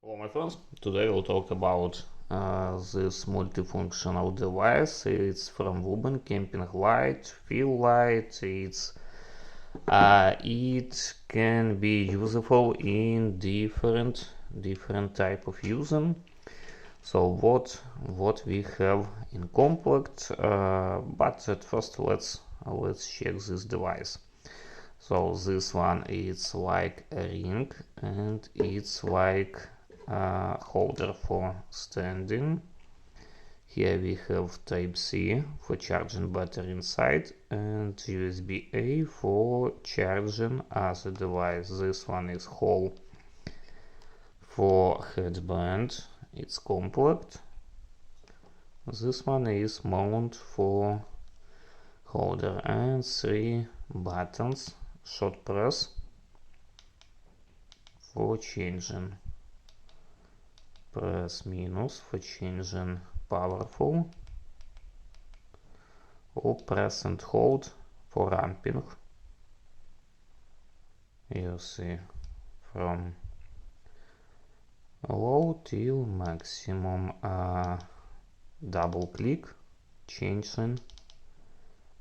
Hello my friends, today we'll talk about this multifunctional device. It's from WUBEN Camping Light, Fill Light. It can be useful in different type of using. So what we have in complex, but at first let's check this device. So this one is like a ring and it's like holder for standing. Here we have Type-C for charging battery inside and USB-A for charging other device. This one is hole for headband, it's compact. This one is mount for holder and 3 buttons, short press for changing, press minus for changing powerful, or press and hold for ramping. You see from low till maximum. Double click, changing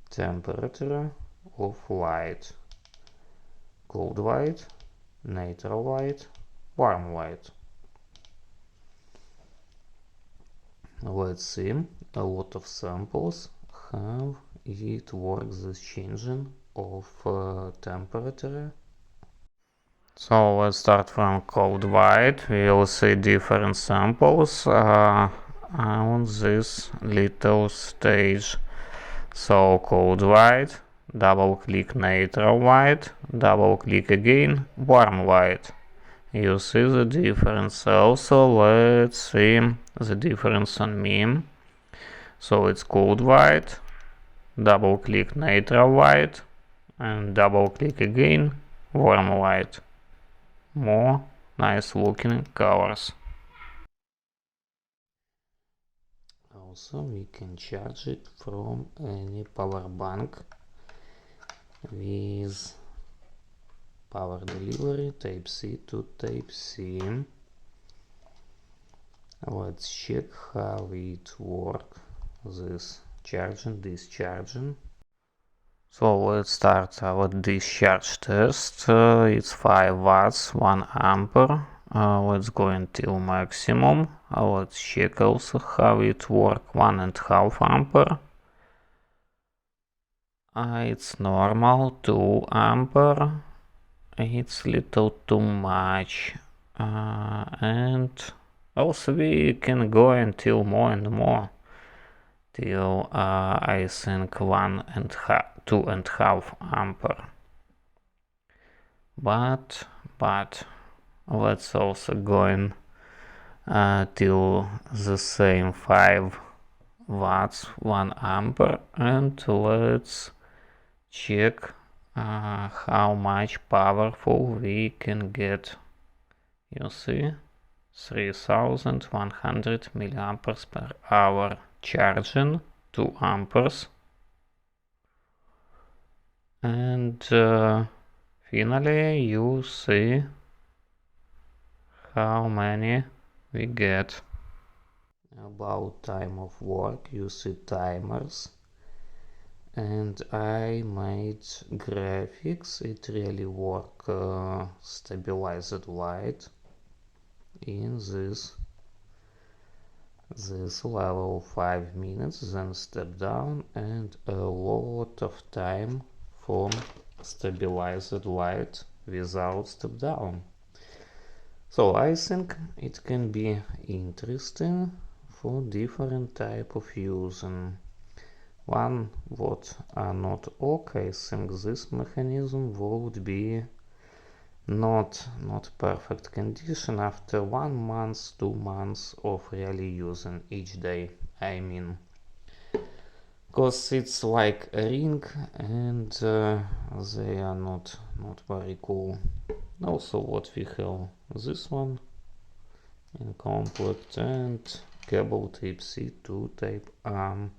temperature of light, cold light, neutral light, warm light. Let's see, a lot of samples how it works, this changing of temperature. So let's start from cold white. We'll see different samples on this little stage. So cold white, double click neutral white, double click again, warm white. You see the difference. Also let's see the difference on me. So it's cold white, double click neutral white, and double click again, warm white. More nice looking colors. Also we can charge it from any power bank with power delivery Type-C to Type-C. Let's check how it works, this charging, discharging. So let's start our discharge test. It's 5 watts, 1 ampere. Let's go until maximum. Let's check also how it works, 1.5 ampere. It's normal, 2 ampere. It's little too much. And also we can go until more and more. Till I think 2.5 ampere. But let's also go in till the same 5 watts, 1 ampere, and let's check how much powerful we can get. You see, 3100 milliamperes per hour charging, 2 amperes. And finally you see how many we get. About time of work, you see timers, and I made graphics. It really work, stabilized light in this level, 5 minutes, then step down, and a lot of time from stabilized light without step down. So I think it can be interesting for different type of using. One what are not okay, I think this mechanism would be not perfect condition after 1 month, 2 months of really using each day. I mean, because it's like a ring and they are not very cool. Also what we have, this one in compact and cable Type-C to Type-A.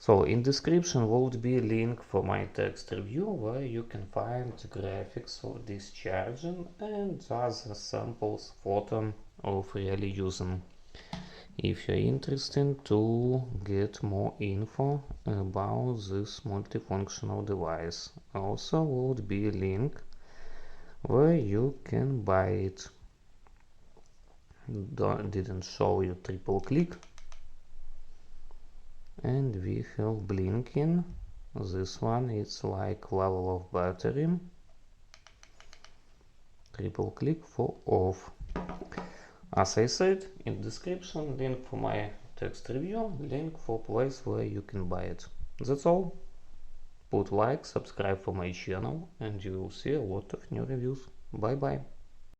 So in description would be a link for my text review where you can find graphics for discharging and other samples photo of really using. If you're interested to get more info about this multifunctional device, also would be a link where you can buy it. Didn't show you triple click, and we have blinking. This one it's like level of battery. Triple click for off. As I said, in description link for my text review, link for place where you can buy it. That's all. Put like, subscribe for my channel, and you will see a lot of new reviews. Bye bye.